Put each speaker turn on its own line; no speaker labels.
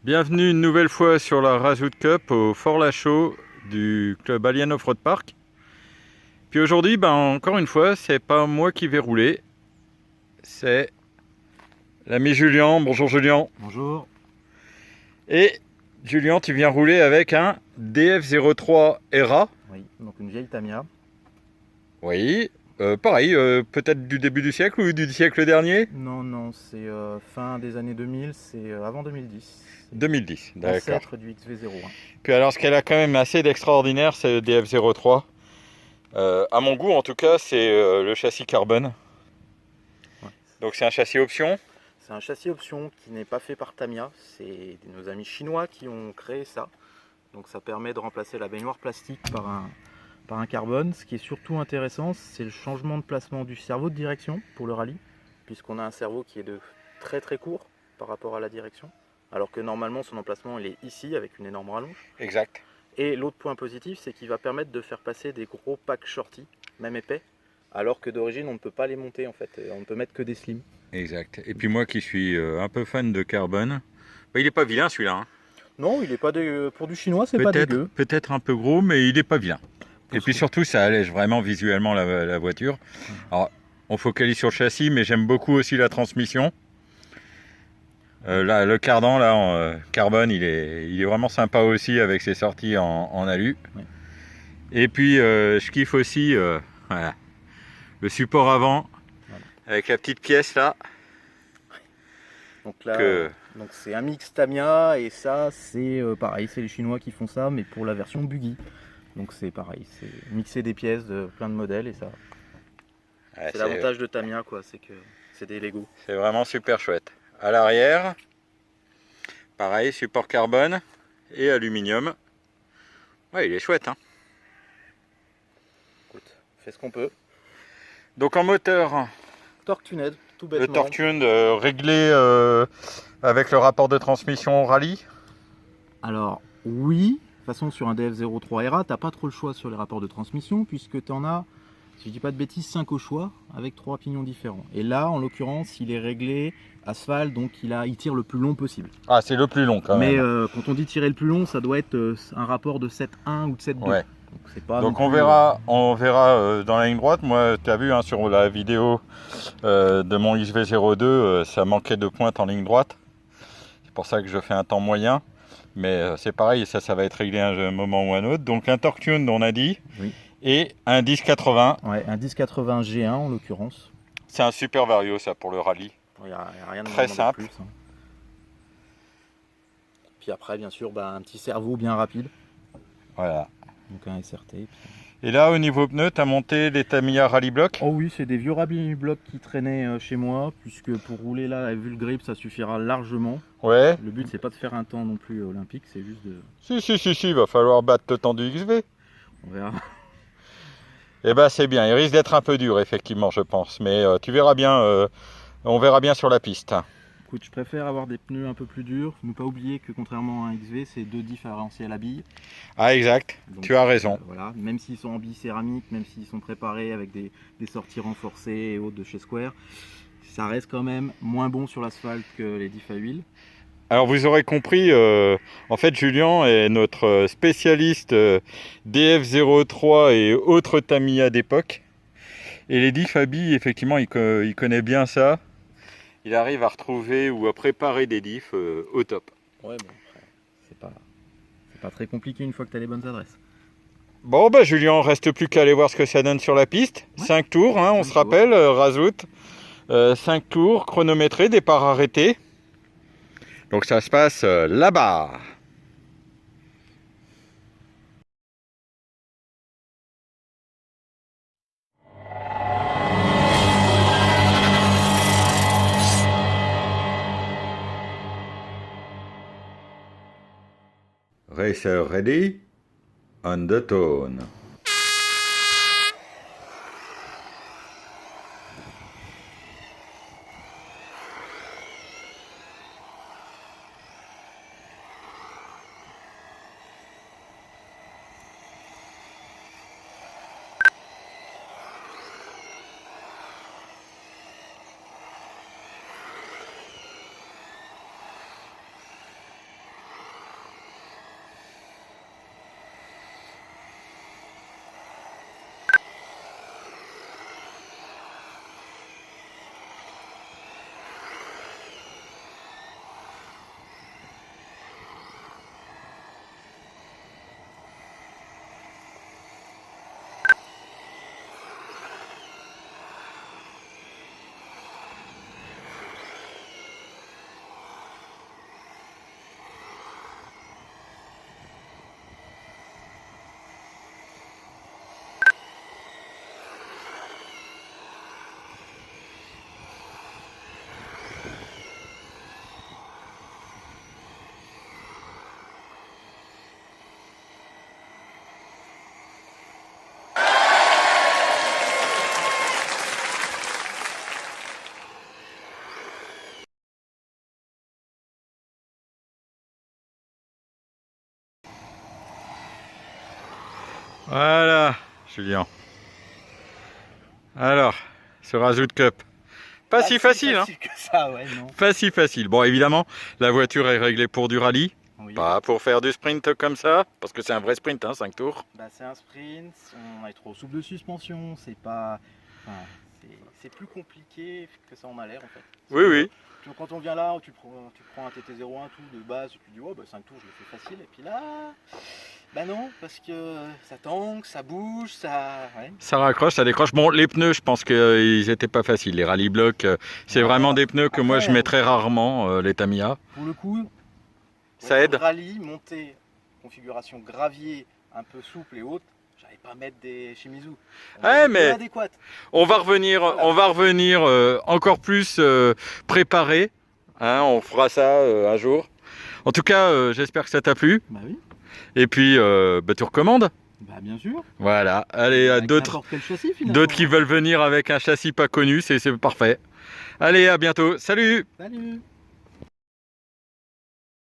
Bienvenue une nouvelle fois sur la Razout Cup au Fort Lachaud du club Alien Off-Road Park. Puis aujourd'hui, encore une fois, c'est pas moi qui vais rouler, c'est l'ami Julien. Bonjour Julien.
Bonjour.
Et Julien, tu viens rouler avec un DF03 ERA.
Oui, donc une vieille Tamiya.
Oui, pareil, peut-être du début du siècle ou du siècle dernier.
Non, c'est fin des années 2000, c'est avant 2010.
2010, d'accord.
L'ancêtre du XV01.
Puis alors, ce qu'elle a quand même assez d'extraordinaire, c'est le DF03. À mon goût, en tout cas, c'est le châssis carbone.
Ouais.
Donc c'est un châssis option.
C'est un châssis option qui n'est pas fait par Tamiya, c'est nos amis chinois qui ont créé ça. Donc ça permet de remplacer la baignoire plastique par un carbone. Ce qui est surtout intéressant, c'est le changement de placement du cerveau de direction pour le rallye, puisqu'on a un cerveau qui est de très très court par rapport à la direction, alors que normalement son emplacement il est ici avec une énorme rallonge.
Exact.
Et l'autre point positif, c'est qu'il va permettre de faire passer des gros packs shorty, même épais, alors que d'origine on ne peut pas les monter en fait, on ne peut mettre que des slims.
Exact. Et puis moi qui suis un peu fan de carbone, il n'est pas vilain celui-là. Hein.
Non, il est pas pour du chinois, c'est pas dégueu.
Peut-être un peu gros, mais il n'est pas vilain. Et puis surtout, ça allège vraiment visuellement la voiture. Alors, on focalise sur le châssis, mais j'aime beaucoup aussi la transmission. Là, le cardan là, en carbone, il est vraiment sympa aussi avec ses sorties en alu.
Ouais.
Et puis, je kiffe aussi voilà, le support avant,
Voilà.
avec la petite pièce là.
Donc là, donc c'est un mix Tamiya et ça, c'est pareil, c'est les Chinois qui font ça, mais pour la version buggy. Donc c'est pareil, c'est mixer des pièces de plein de modèles et ça. Ouais, c'est l'avantage de Tamiya, quoi, c'est que c'est des Lego.
C'est vraiment super chouette. À l'arrière, pareil, support carbone et aluminium. Ouais, il est chouette, hein.
Écoute, fait ce qu'on peut.
Donc en moteur,
Torque tuned, tout bêtement.
le torque tune réglé avec le rapport de transmission rallye.
Alors oui, de toute façon sur un DF03 ERA, t'as pas trop le choix sur les rapports de transmission puisque tu en as, si je dis pas de bêtises, 5 au choix avec 3 pignons différents. Et là, en l'occurrence, il est réglé asphalte, donc il tire le plus long possible.
Ah, c'est le plus long quand même.
Mais quand on dit tirer le plus long, ça doit être un rapport de 7.1 ou de 7.2.
Ouais.
Donc
on verra dans la ligne droite. Moi, tu as vu hein, sur la vidéo de mon XV02, ça manquait de pointe en ligne droite. C'est pour ça que je fais un temps moyen. Mais c'est pareil, ça va être réglé à un moment ou un autre. Donc un torque tune, on a dit,
oui.
Et un 1080.
Ouais, un 1080 G1 en l'occurrence.
C'est un super vario ça pour le rallye.
Il n'y a rien de
très simple.
Plus, hein. Puis après, bien sûr, un petit cerveau bien rapide.
Voilà.
Donc un SRT. Puis...
Et là, au niveau pneus, tu as monté les Tamiya Rally Block.
Oh oui, c'est des vieux Rally Block qui traînaient chez moi, puisque pour rouler là, vu le grip, ça suffira largement.
Ouais.
Le but, c'est pas de faire un temps non plus olympique, c'est juste de...
Si, il va falloir battre le temps du XV.
On verra.
Eh ben c'est bien, il risque d'être un peu dur effectivement je pense, mais tu verras bien, on verra bien sur la piste.
Écoute, je préfère avoir des pneus un peu plus durs, ne pas oublier que contrairement à un XV, c'est deux différentiels à billes.
Ah exact, donc, tu as raison.
Voilà, même s'ils sont en billes céramiques, même s'ils sont préparés avec des sorties renforcées et autres de chez Square, ça reste quand même moins bon sur l'asphalte que les diff à huile.
Alors vous aurez compris, en fait Julien est notre spécialiste DF03 et autres Tamiya d'époque. Et les diffs à billes, effectivement, il connaît bien ça. Il arrive à retrouver ou à préparer des diffs au top.
Ouais, bon, c'est pas très compliqué une fois que tu as les bonnes adresses.
Bon, Julien, reste plus qu'à aller voir ce que ça donne sur la piste. Ouais. 5 tours, hein, on se rappelle, Razout. 5 tours, chronométrés, départ arrêté. Donc ça se passe là-bas. Racer ready, on the tone. Voilà, Julien. Alors, ce rajout de cup. Pas si facile, hein.
Que ça, ouais, non.
Pas si facile. Bon, évidemment, la voiture est réglée pour du rallye.
Oui.
Pas pour faire du sprint comme ça, parce que c'est un vrai sprint, hein, 5 tours.
Bah, c'est un sprint, on est trop souple de suspension, c'est pas... Enfin, c'est plus compliqué que ça en a l'air en fait.
Oui, oui.
Quand on vient là, tu prends un TT01 tout de base, tu te dis, oh, bah, 5 tours, je le fais facile. Et puis là, bah non, parce que ça tangue, ça bouge, ça... Ouais.
Ça raccroche, ça décroche. Bon, les pneus, je pense qu'ils n'étaient pas faciles. Les rallye blocs, c'est vraiment des pneus que moi je mets très rarement, les Tamiya.
Pour le coup,
ça aide.
Rallye, monter, configuration gravier, un peu souple et haute, j'allais pas mettre des Shimizu.
Ouais, mais on va revenir, voilà. On va revenir encore plus préparé. Hein, on fera ça un jour. En tout cas, j'espère que ça t'a plu.
Bah oui.
Et puis, bah, tu recommandes?
Bah bien sûr.
Voilà. Allez, à d'autres qui veulent venir avec un châssis pas connu, c'est parfait. Allez, à bientôt. Salut!
Salut!